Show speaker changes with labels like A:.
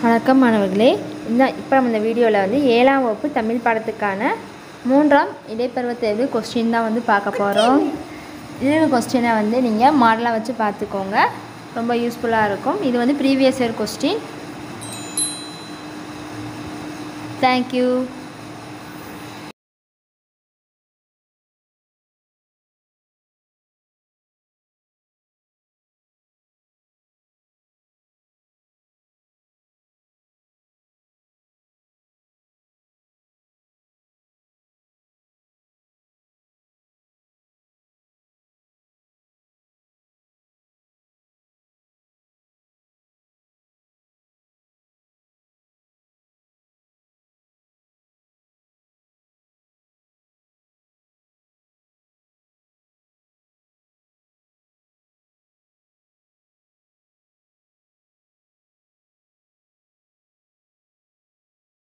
A: வணக்கம் மாணவர்களே. இப்போ நம்ம இந்த வீடியோவில் வந்து 7ஆம் வகுப்பு தமிழ் பாடத்துக்கான 3ஆம் இடைப்பருவ தேர்வு கொஸ்டின் தான் வந்து பார்க்க போகிறோம். இந்த கொஸ்டினை வந்து நீங்கள் மாடலாக வச்சு பார்த்துக்கோங்க, ரொம்ப யூஸ்ஃபுல்லாக இருக்கும். இது வந்து ப்ரீவியஸ் இயர் கொஸ்டின். தேங்க்யூ.